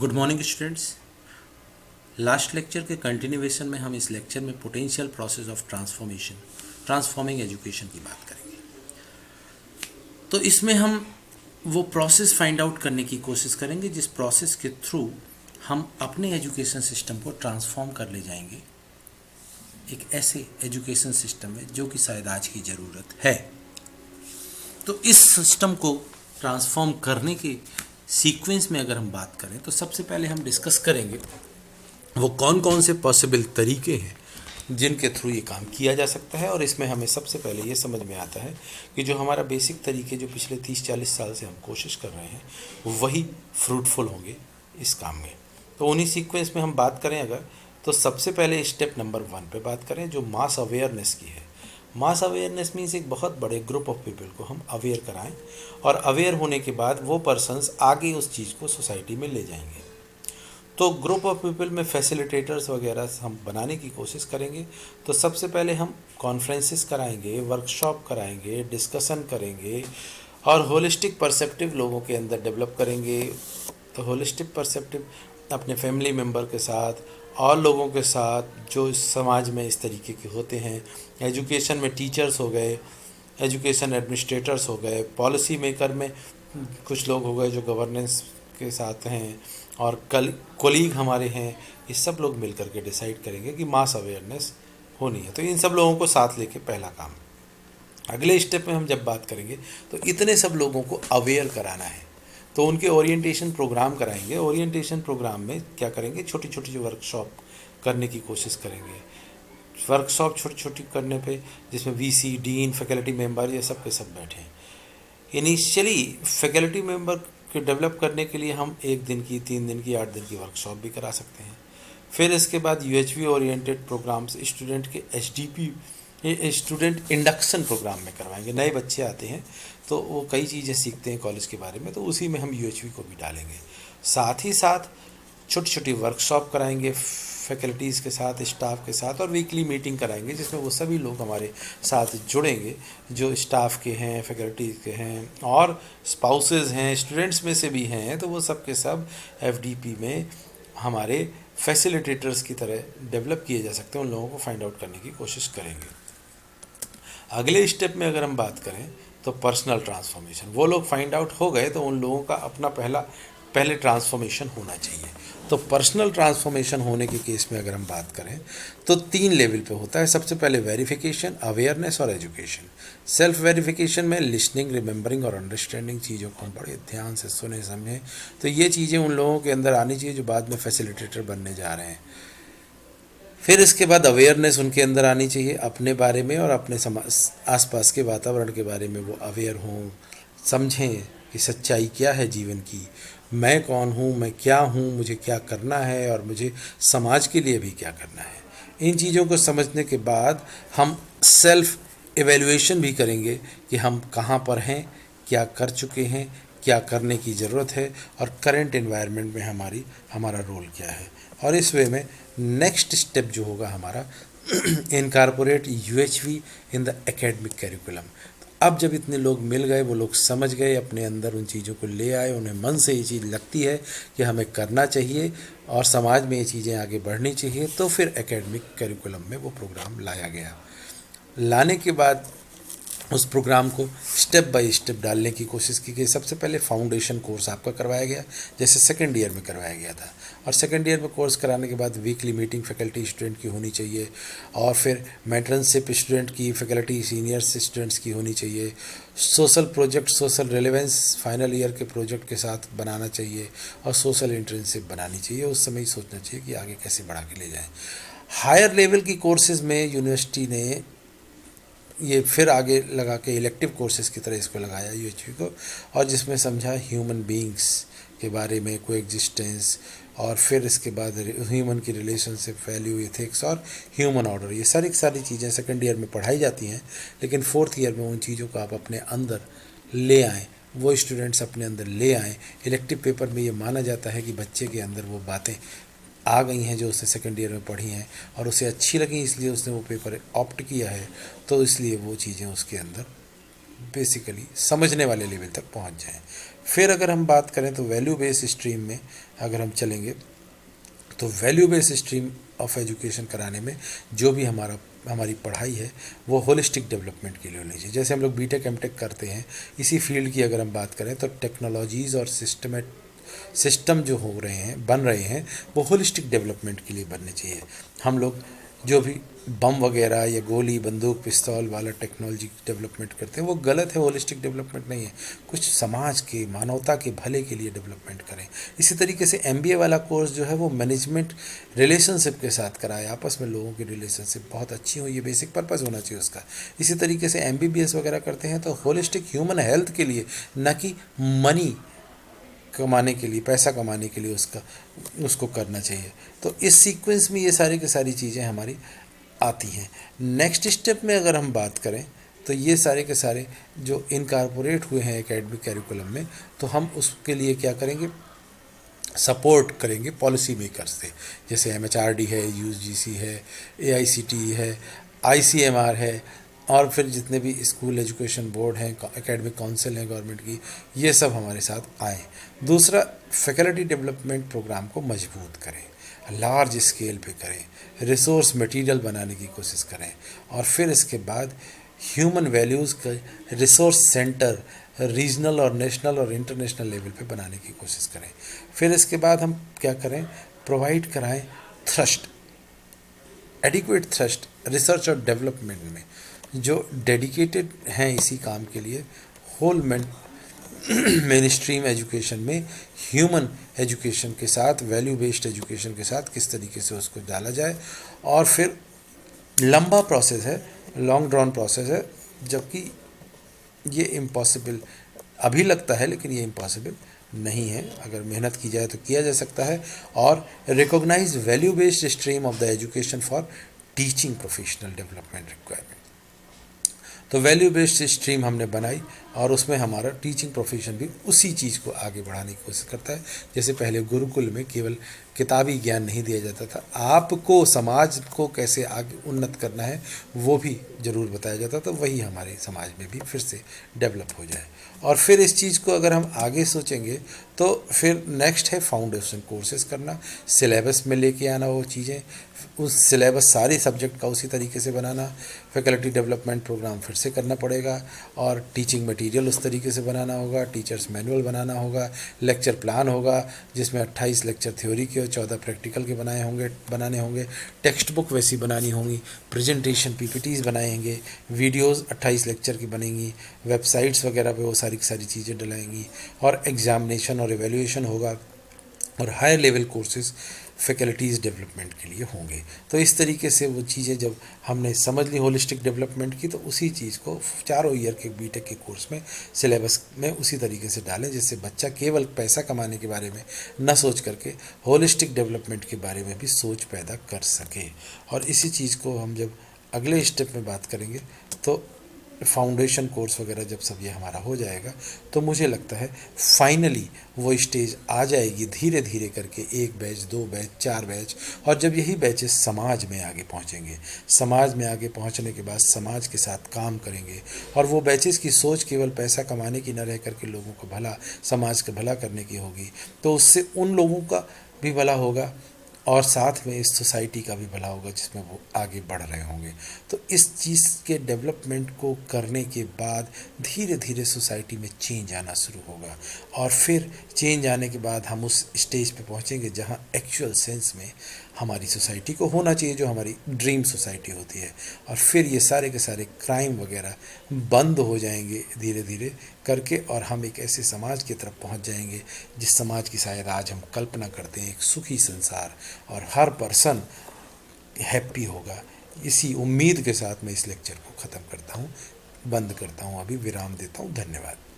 Good morning students. Last lecture के continuation में हम इस लेक्चर में potential process of transforming education की बात करेंगे। तो इसमें हम वो प्रोसेस फाइंड आउट करने की कोशिश करेंगे जिस प्रोसेस के थ्रू हम अपने एजुकेशन सिस्टम को ट्रांसफॉर्म कर ले जाएंगे एक ऐसे एजुकेशन सिस्टम में जो कि शायद आज की ज़रूरत है। तो इस सिस्टम को ट्रांसफॉर्म करने के सीक्वेंस में अगर हम बात करें तो सबसे पहले हम डिस्कस करेंगे वो कौन कौन से पॉसिबल तरीके हैं जिनके थ्रू ये काम किया जा सकता है। और इसमें हमें सबसे पहले ये समझ में आता है कि जो हमारा बेसिक तरीके जो पिछले 30-40 साल से हम कोशिश कर रहे हैं वही फ्रूटफुल होंगे इस काम में। तो उन्हीं सीक्वेंस में हम बात करें अगर, तो सबसे पहले स्टेप नंबर 1 पे बात करें जो मास अवेयरनेस की है। मास अवेयरनेस मीन्स एक बहुत बड़े ग्रुप ऑफ पीपल को हम अवेयर कराएं और अवेयर होने के बाद वो पर्सन्स आगे उस चीज़ को सोसाइटी में ले जाएंगे। तो ग्रुप ऑफ पीपल में फैसिलिटेटर्स वगैरह हम बनाने की कोशिश करेंगे। तो सबसे पहले हम कॉन्फ्रेंसेस कराएंगे, वर्कशॉप कराएंगे, डिस्कशन करेंगे और होलिस्टिक परसेप्टिव लोगों के अंदर डेवलप करेंगे। तो होलिस्टिक परसेप्टिव अपने फैमिली मेम्बर के साथ और लोगों के साथ जो इस समाज में इस तरीके के होते हैं। एजुकेशन में टीचर्स हो गए, एजुकेशन एडमिनिस्ट्रेटर्स हो गए, पॉलिसी मेकर में कुछ लोग हो गए जो गवर्नेंस के साथ हैं और कोलीग हमारे हैं। ये सब लोग मिल करके डिसाइड करेंगे कि मास अवेयरनेस होनी है। तो इन सब लोगों को साथ लेके पहला काम। अगले स्टेप में हम जब बात करेंगे तो इतने सब लोगों को अवेयर कराना है तो उनके ओरिएंटेशन प्रोग्राम कराएंगे। ओरिएंटेशन प्रोग्राम में क्या करेंगे, छोटी छोटी वर्कशॉप करने की कोशिश करेंगे। वर्कशॉप छोटी छोटी करने पे जिसमें वीसी, डीन, फैकल्टी मेंबर ये सब के सब बैठे हैं। इनिशियली फैकल्टी मेंबर के डेवलप करने के लिए हम 1 दिन की, 3 दिन की, 8 दिन की वर्कशॉप भी करा सकते हैं। फिर इसके बाद यूएचवी ओरिएंटेड प्रोग्राम्स स्टूडेंट के एचडीपी स्टूडेंट इंडक्शन प्रोग्राम में करवाएंगे। नए बच्चे आते हैं तो वो कई चीज़ें सीखते हैं कॉलेज के बारे में, तो उसी में हम यूएचवी को भी डालेंगे। साथ ही साथ छोटी छोटी वर्कशॉप कराएंगे फैकल्टीज़ के साथ, स्टाफ के साथ, और वीकली मीटिंग कराएंगे जिसमें वो सभी लोग हमारे साथ जुड़ेंगे जो स्टाफ के हैं, फैकल्टीज़ के हैं और स्पाउसेस हैं, स्टूडेंट्स में से भी हैं। तो वो सब के सब एफडीपी में हमारे फैसिलिटेटर्स की तरह डेवलप किए जा सकते हैं। उन लोगों को फाइंड आउट करने की कोशिश करेंगे। अगले स्टेप में अगर हम बात करें तो पर्सनल ट्रांसफॉर्मेशन। वो लोग फाइंड आउट हो गए तो उन लोगों का अपना पहले ट्रांसफॉर्मेशन होना चाहिए। तो पर्सनल ट्रांसफॉर्मेशन होने के केस में अगर हम बात करें तो 3 लेवल पे होता है। सबसे पहले वेरिफिकेशन, अवेयरनेस और एजुकेशन। सेल्फ वेरिफिकेशन में लिसनिंग, रिमेंबरिंग और अंडरस्टैंडिंग चीज़ों को हम बड़े ध्यान से सुने समझें। तो ये चीज़ें उन लोगों के अंदर आनी चाहिए जो बाद में फैसिलिटेटर बनने जा रहे हैं। फिर इसके बाद अवेयरनेस उनके अंदर आनी चाहिए अपने बारे में और अपने आसपास के वातावरण के बारे में वो अवेयर हों, समझें कि सच्चाई क्या है जीवन की, मैं कौन हूँ, मैं क्या हूँ, मुझे क्या करना है और मुझे समाज के लिए भी क्या करना है। इन चीज़ों को समझने के बाद हम सेल्फ एवेल्युएशन भी करेंगे कि हम कहाँ पर हैं, क्या कर चुके हैं, क्या करने की ज़रूरत है और करंट एनवायरनमेंट में हमारा रोल क्या है। और इस वे में नेक्स्ट स्टेप जो होगा हमारा incorporate UHV in the academic curriculum. अब जब इतने लोग मिल गए, वो लोग समझ गए, अपने अंदर उन चीज़ों को ले आए, उन्हें मन से ये चीज़ लगती है कि हमें करना चाहिए और समाज में ये चीज़ें आगे बढ़नी चाहिए, तो फिर एकेडमिक कैरिकुलम में वो प्रोग्राम लाया गया। लाने के बाद उस प्रोग्राम को स्टेप बाय स्टेप डालने की कोशिश की गई। सबसे पहले फाउंडेशन कोर्स आपका करवाया गया, जैसे सेकेंड ईयर में करवाया गया था। और सेकेंड ईयर में कोर्स कराने के बाद वीकली मीटिंग फैकल्टी स्टूडेंट की होनी चाहिए और फिर मेंटरशिप स्टूडेंट की, फैकल्टी सीनियर्स स्टूडेंट्स की होनी चाहिए। Social project, social relevance final year के प्रोजेक्ट के साथ बनाना चाहिए और सोशल इंटर्नशिप बनानी चाहिए। उस समय ही सोचना चाहिए कि आगे कैसे बढ़ा के ले जाएँ। हायर लेवल की कोर्सेज़ में यूनिवर्सिटी ने ये फिर आगे लगा के इलेक्टिव कोर्सेज की तरह इसको लगाया यूएचवी को, और जिसमें समझा ह्यूमन बीइंग्स के बारे में, को एग्जिस्टेंस, और फिर इसके बाद ह्यूमन की रिलेशनशिप, वैल्यू, एथिक्स और ह्यूमन ऑर्डर। ये सारी चीज़ें सेकेंड ईयर में पढ़ाई जाती हैं, लेकिन 4th ईयर में उन चीज़ों को आप अपने अंदर ले आएँ, वो स्टूडेंट्स अपने अंदर ले आएँ। इलेक्टिव पेपर में ये माना जाता है कि बच्चे के अंदर वो बातें आ गई हैं जो उसने सेकेंड ईयर में पढ़ी हैं और उसे अच्छी लगी, इसलिए उसने वो पेपर ऑप्ट किया है। तो इसलिए वो चीज़ें उसके अंदर बेसिकली समझने वाले लेवल तक पहुंच जाएं। फिर अगर हम बात करें तो वैल्यू बेस्ड स्ट्रीम में अगर हम चलेंगे तो value based stream of education कराने में जो भी हमारी पढ़ाई है वो होलिस्टिक डेवलपमेंट के लिए होनी चाहिए। जैसे हम लोग बीटेक एमटेक करते हैं, इसी फील्ड की अगर हम बात करें तो टेक्नोलॉजीज़ और सिस्टम जो हो रहे हैं, बन रहे हैं, वो होलिस्टिक डेवलपमेंट के लिए बनने चाहिए। हम लोग जो भी बम वगैरह या गोली बंदूक पिस्तौल वाला टेक्नोलॉजी डेवलपमेंट करते हैं वो गलत है, होलिस्टिक डेवलपमेंट नहीं है। कुछ समाज के, मानवता के भले के लिए डेवलपमेंट करें। इसी तरीके से एमबीए वाला कोर्स जो है वो मैनेजमेंट रिलेशनशिप के साथ कराए, आपस में लोगों की रिलेशनशिप बहुत अच्छी हो, ये बेसिक पर्पज़ होना चाहिए उसका। इसी तरीके से एमबीबीएस वगैरह करते हैं तो होलिस्टिक ह्यूमन हेल्थ के लिए, न कि मनी कमाने के लिए, पैसा कमाने के लिए उसको करना चाहिए। तो इस सीक्वेंस में ये सारी की सारी चीज़ें हमारी आती हैं। नेक्स्ट स्टेप में अगर हम बात करें तो ये सारे के सारे जो इनकॉर्पोरेट हुए हैं एकेडमिक कैरिकुलम में, तो हम उसके लिए क्या करेंगे, सपोर्ट करेंगे पॉलिसी मेकर्स से। जैसे एमएचआरडी है, यूजीसी है, एआईसीटीई है, आईसीएमआर है, और फिर जितने भी स्कूल एजुकेशन बोर्ड हैं, एकेडमिक काउंसिल हैं गवर्नमेंट की, ये सब हमारे साथ आए। दूसरा, फैकल्टी डेवलपमेंट प्रोग्राम को मजबूत करें, लार्ज स्केल पे करें, रिसोर्स मटेरियल बनाने की कोशिश करें, और फिर इसके बाद ह्यूमन वैल्यूज़ का रिसोर्स सेंटर रीजनल और नेशनल और इंटरनेशनल लेवल पे बनाने की कोशिश करें। फिर इसके बाद हम क्या करें, प्रोवाइड कराएं थ्रस्ट, एडिक्वेट थ्रस्ट रिसर्च और डेवलपमेंट में, जो डेडिकेटेड हैं इसी काम के लिए। होल मेन स्ट्रीम एजुकेशन में ह्यूमन एजुकेशन के साथ, वैल्यू बेस्ड एजुकेशन के साथ किस तरीके से उसको डाला जाए। और फिर लंबा प्रोसेस है, लॉन्ग ड्रॉन प्रोसेस है, जबकि ये इम्पॉसिबल अभी लगता है, लेकिन ये इम्पॉसिबल नहीं है। अगर मेहनत की जाए तो किया जा सकता है। और recognize value based stream of the education for teaching professional development requirement. तो वैल्यू बेस्ड स्ट्रीम हमने बनाई और उसमें हमारा टीचिंग प्रोफेशन भी उसी चीज़ को आगे बढ़ाने की कोशिश करता है। जैसे पहले गुरुकुल में केवल किताबी ज्ञान नहीं दिया जाता था, आपको समाज को कैसे आगे उन्नत करना है वो भी ज़रूर बताया जाता था। वही हमारे समाज में भी फिर से डेवलप हो जाए। और फिर इस चीज़ को अगर हम आगे सोचेंगे तो फिर नेक्स्ट है फाउंडेशन कोर्सेज करना, सिलेबस में लेके आना वो चीज़ें, उस सिलेबस सारे सब्जेक्ट का उसी तरीके से बनाना, फैकल्टी डेवलपमेंट प्रोग्राम फिर से करना पड़ेगा, और टीचिंग मटेरियल उस तरीके से बनाना होगा, टीचर्स मैनुअल बनाना होगा, लेक्चर प्लान होगा जिसमें 28 लेक्चर थ्योरी के और 14 प्रैक्टिकल के बनाने होंगे, टेक्स्ट बुक वैसी बनानी होंगी, प्रेजेंटेशन पीपीटीज बनाएंगे, वीडियोस 28 लेक्चर की बनेंगी, वेबसाइट्स वगैरह पे वो सारी की सारी चीज़ें डलाएंगी, और एग्जामिनेशन और एवेल्यूएशन होगा, और higher level courses faculties development के लिए होंगे। तो इस तरीके से वो चीज़ें जब हमने समझ ली होलिस्टिक डेवलपमेंट की, तो उसी चीज़ को 4 ईयर के बीटेक के कोर्स में सिलेबस में उसी तरीके से डालें, जिससे बच्चा केवल पैसा कमाने के बारे में न सोच करके होलिस्टिक डेवलपमेंट के बारे में भी सोच पैदा कर सके। और इसी चीज़ को हम जब अगले स्टेप में बात करेंगे तो फाउंडेशन कोर्स वगैरह जब सब ये हमारा हो जाएगा, तो मुझे लगता है फाइनली वो स्टेज आ जाएगी धीरे धीरे करके, 1 बैच, 2 बैच, 4 बैच, और जब यही बैचेस समाज में आगे पहुंचेंगे, समाज में आगे पहुंचने के बाद समाज के साथ काम करेंगे, और वो बैचेस की सोच केवल पैसा कमाने की न रह करके लोगों को भला, समाज का भला करने की होगी, तो उससे उन लोगों का भी भला होगा और साथ में इस सोसाइटी का भी भला होगा जिसमें वो आगे बढ़ रहे होंगे। तो इस चीज़ के डेवलपमेंट को करने के बाद धीरे धीरे सोसाइटी में चेंज आना शुरू होगा, और फिर चेंज आने के बाद हम उस स्टेज पे पहुंचेंगे जहां एक्चुअल सेंस में हमारी सोसाइटी को होना चाहिए, जो हमारी ड्रीम सोसाइटी होती है। और फिर ये सारे के सारे क्राइम वगैरह बंद हो जाएंगे धीरे धीरे करके, और हम एक ऐसे समाज की तरफ पहुंच जाएंगे जिस समाज की शायद आज हम कल्पना करते हैं, एक सुखी संसार, और हर पर्सन हैप्पी होगा। इसी उम्मीद के साथ मैं इस लेक्चर को ख़त्म करता हूँ, बंद करता हूँ, अभी विराम देता हूँ। धन्यवाद।